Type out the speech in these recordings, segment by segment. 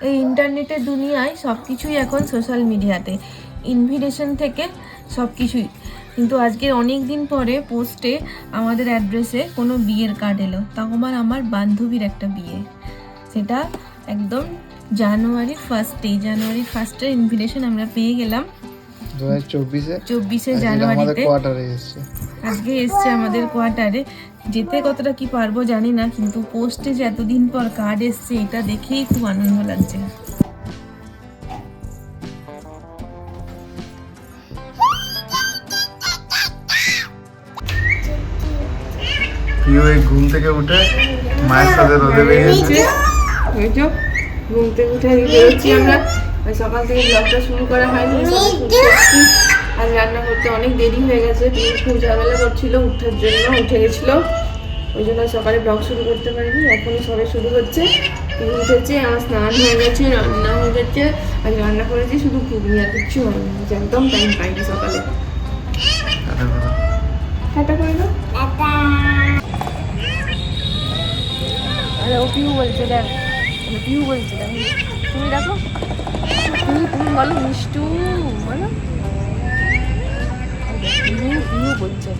এই ইন্টারনেটের দুনিয়ায় সব কিছুই এখন সোশ্যাল মিডিয়াতে, ইনভিটেশন থেকে সব কিছুই। কিন্তু আজকে অনেক দিন পরে পোস্টে আমাদের অ্যাড্রেসে কোনো বিয়ের কার্ড এলো, তাও আমার বান্ধবীর একটা বিয়ে। সেটা একদম জানুয়ারি ফার্স্টে ইনভিটেশন আমরা পেয়ে গেলাম 24শে জানুয়ারিতে। আজকে এসছে আমাদের কোয়ার্টারে। যেতে কতটা কি পারবো জানি না, কিন্তু পোস্টে যে এতদিন পর কার্ড এসছে এটা দেখেই খুব আনন্দ লাগছে। ঘুম থেকে উঠে মায়ের সাথে রোদে বেরিয়েছে। ঘুম থেকে উঠে বেরোচ্ছি আমরা। সকাল থেকে ব্লগটা শুরু করা হয়নি, আর রান্না করতে অনেক দেরি হয়ে গেছে। খুব ঝামেলা করছিল উঠার জন্য, উঠে গেছিলো, ওই জন্য সকালে ব্লগ শুরু করতে পারিনি। এখনই সবে শুরু হচ্ছে। উঠেছে, আমার স্নান হয়ে গেছে, রান্না হয়ে গেছে, আজ রান্না করেছি শুধু ঘুগনি, আর কিচ্ছু হয়নি। একদম টাইম পাইনি সকালে। টাটা করে দাও। আরে ও পিউ বলছে, দেখ পিউ বলছে, দেখ তুমি দেখো, তুমি বলো মিষ্টু বলো, পিউ বলছে।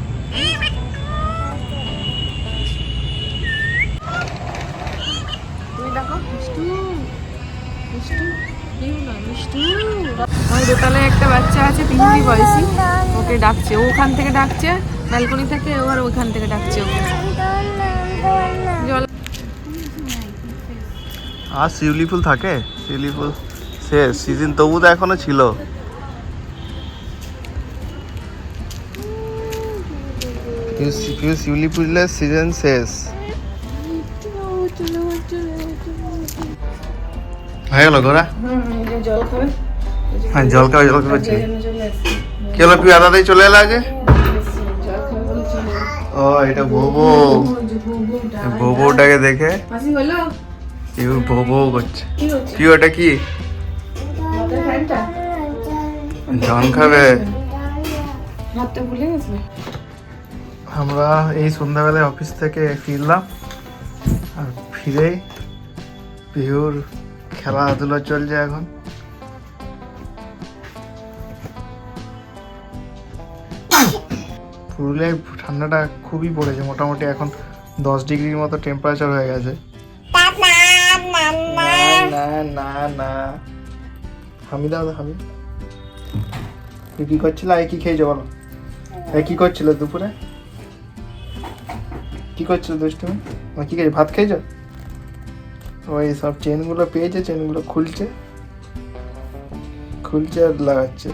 তুমি দেখো মিষ্টু, মিষ্টু পিউ না মিষ্টু। আমার দোতলায় একটা বাচ্চা আছে, পিহুরি বয়সী, ওকে ডাকছে, ও ওখান থেকে ডাকছে ব্যালকনি থেকে, আর ওখান থেকে ডাকছে ওকে। জল আর শিউলি ফুল থাকে, শিউলি ফুল শেষ সিজন, তবু তো এখনো ছিল। শিউলি ফুলের সিজন শেষ হয়ে গেল। ঘোরা জল খাবে, হ্যাঁ জল খাবে, জল খাবে। কি হলো, তুই আদাতেই চলে এলো আগে? ও এটা ভোবো, ভোবোটাকে দেখে পিউ ভোবো করছে। পিউ এটা কি জন খাবে? আমরা এই সন্ধ্যাবেলায় অফিস থেকে ফিরলাম, আর ফিরেই পিহুর খেলাধুলা চলছে এখন। পুরুলিয়ায় ঠান্ডাটা খুবই পড়েছে, মোটামুটি এখন 10 ডিগ্রির মতো টেম্পারেচার হয়ে গেছে। না না না হামি দাও, হামি তুই কি করছিল? আগে কি খেয়েছো বলো? কি করছিল দুপুরে? কি করছিল দুষ্টুমি? কি খেয়েছো? ভাত খেয়েছো? ওই সব চেনগুলো পেয়েছে, চেনগুলো খুলছে আর লাগাচ্ছে।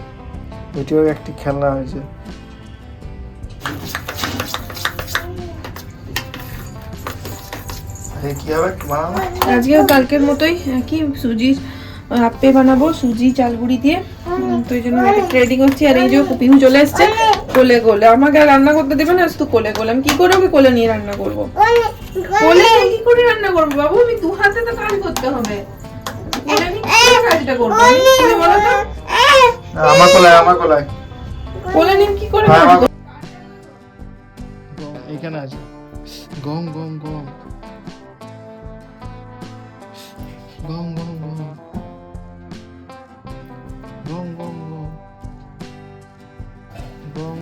এটিও একটি খেলনা হয়েছে। আজকেও কালকের মতোই একই সুজির আপ্পে বানাবো, সুজি চালগুড়ি দিয়ে। তো এই জন্য ট্রেডিং হচ্ছে। আর এই যে পিহু চলে এসছে কোলে কোলে, আমাকে আর রান্না করতে দেবে না, শুধু কোলে কোলে। আমি কি করে ওকে কোলে নিয়ে রান্না করবো? কোলে নিয়ে কি করে রান্না করবো বাবু? আমি দু হাতে তো কাজ করতে হবে, কোলে নিয়ে কাজটা করবো তুমি বলো তো? আমার কোলে, আমার কোলে। কোলে নিয়ে কি করে? এখানে আছে গম গম গম গম গম গম গম গম গম গম।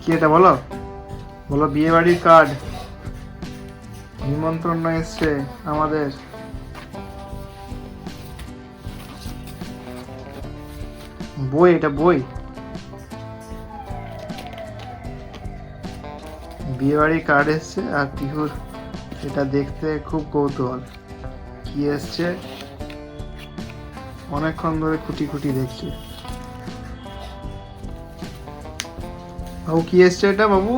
কি এটা বলো? বলো বিয়ে বাড়ির কার্ড, নিমন্ত্রণ এসছে আমাদের। বই, এটা বই। বিয়ে বাড়ির কার্ড এসছে, আর পিহুর এটা দেখতে খুব কৌতূহল। কি এসছে অনেকক্ষণ ধরে খুঁটি খুঁটি দেখছে। বাবু কি এসছে এটা বাবু?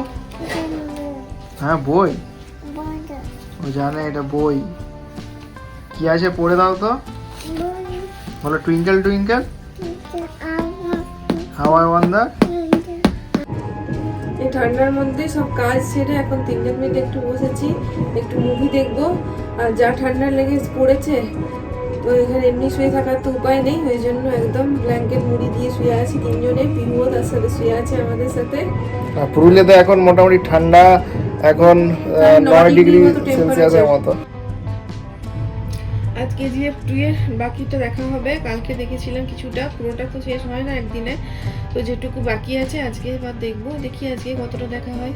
হ্যাঁ বই, ও জানে এটা বই। কি আছে পড়ে দাও তো, বলো twinkle twinkle how I wonder. এই ঠান্ডার মধ্যে সব কাজ সেরে এখন 3জন মিলে একটু বসেছি, একটু মুভি দেখবো। আর যা ঠান্ডা লেগে পড়েছে, তো এখানে এমনি শুয়ে থাকার তো উপায় নেই, ওই জন্য একদম ব্ল্যাঙ্কেট মুড়ি দিয়ে শুয়ে আছি 3জনে। পিহুও তার সাথে শুয়ে আছে আমাদের সাথে। পুরুলিয়াতে এখন মোটামুটি ঠান্ডা, এখন 9 ডিগ্রি সেলসিয়াসের মতো। আজ KGF 2 এর বাকিটা দেখা হবে। কালকে দেখেছিলাম কিছুটা, পুরোটা তো শেষ হয় না একদিনে, তো যেটুকু বাকি আছে আজকে এবার দেখবো, দেখি আজকে কতটা দেখা হয়।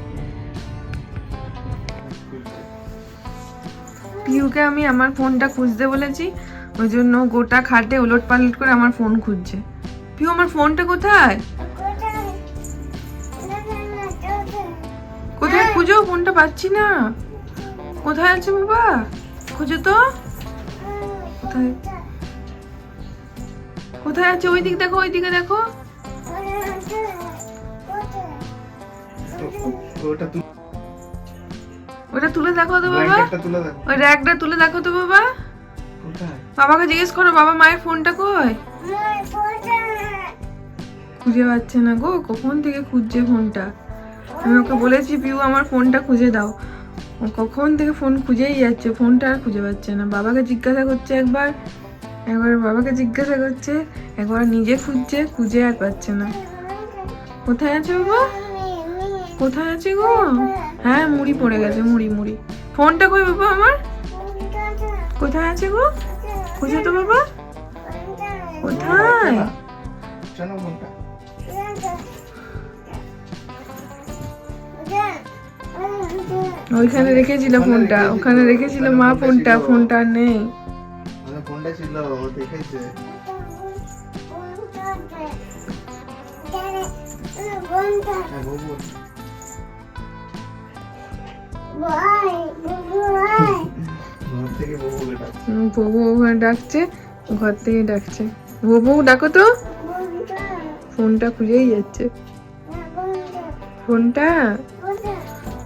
পিউকে আমি আমার ফোনটা খুঁজতে বলেছি, ওই জন্য গোটা খাটে উলট পালট করে আমার ফোন খুঁজছে। পিউ আমার ফোনটা কোথায়? কোথায় খুঁজো? ফোনটা পাচ্ছি না। কোথায় আছে বাবা? খুঁজো তো। কোথায় কোথায় আছে? ওই দিক দেখো, ওই দিকে দেখো। ওটা তুলে দেখো তো বাবা, ওই র্যাকটা তুলে দেখো তো বাবা। বাবাকে জিজ্ঞেস করো, বাবা মায়ের ফোনটা কই? খুঁজে পাচ্ছে না গো, কখন থেকে খুঁজছে ফোনটা। আমি ওকে বলেছি পিউ আমার ফোনটা খুঁজে দাও, ও কখন থেকে ফোন খুঁজেই যাচ্ছে, ফোনটা আর খুঁজে পাচ্ছে না। বাবাকে জিজ্ঞাসা করছে একবার, একবার বাবাকে জিজ্ঞাসা করছে, একবার নিজে খুঁজছে, খুঁজে আর পাচ্ছে না। কোথায় আছে বাবা? কোথায় আছে গো? হ্যাঁ মুড়ি পড়ে গেছে, মুড়ি মুড়ি। ফোনটা কই বাবা আমার? কোথায় আছে গো? খুঁজে তো বাবা। কোথায়? ওইখানে রেখেছিল ফোনটা, ওখানে রেখেছিল মা ফোনটা, ফোনটা আর নেই। ফোনটা ছিল, ও দেখেছে। বউ ওখানে ডাকছে, ঘর থেকে ডাকছে। বউ ডাকো তো। ফোনটা খুঁজেই যাচ্ছে। ফোনটা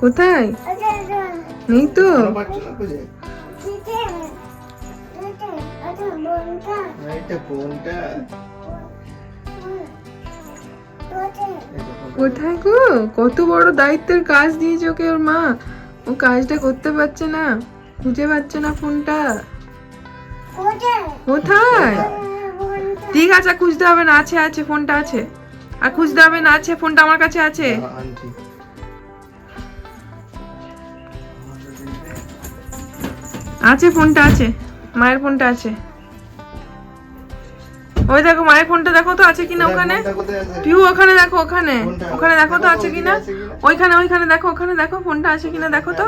কোথায়? নেই তো। কোথায় গো? কত বড় দায়িত্বের কাজ দিয়েছে ওকে ওর মা, ও কাজটা করতে পারছে না, খুঁজে পাচ্ছে না ফোনটা। কোথায়? ঠিক আছে, খুঁজতে হবে না, আছে আছে ফোনটা আছে, আর খুঁজতে হবে না, আছে ফোনটা আমার কাছে আছে। আছে ফোনটা আছে, মায়ের ফোনটা আছে। ওই দেখো মায়ের ফোনটা দেখো তো আছে কিনা ওখানে। পিউ ওখানে দেখো, ওখানে ওখানে দেখো তো আছে কিনা। ওইখানে ওইখানে দেখো, ওখানে দেখো ফোনটা আছে কিনা দেখো তো।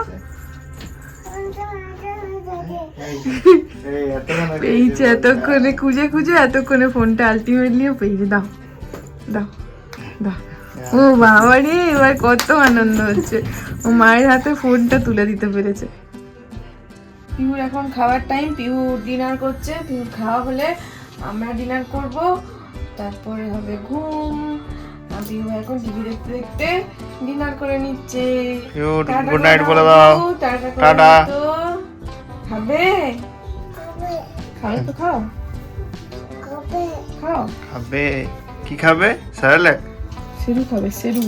পেয়েছে এতক্ষণে, খুঁজে খুঁজে এতক্ষণে ফোনটা আলটিমেটলিও পেয়েছে। দাও দাও দাও। ও বাবা রে, এবার কত আনন্দ হচ্ছে, ও মায়ের হাতে ফোনটা তুলে দিতে পেরেছে। পিউর এখন খাওয়ার টাইম, পিউ ডিনার করছে। পিউর খাওয়া হলে আমরা ডিনার করব, তারপরে হবে ঘুম। পিউ এখন টিভি দেখতে দেখতে ডিনার করে নিচ্ছে। গুড নাইট বলে দাও। টাটা। খাবে? খাবে তো খাও, খাও। খাবে কি খাবে? স্যারেলেক? সেরু খাবে, সেরু।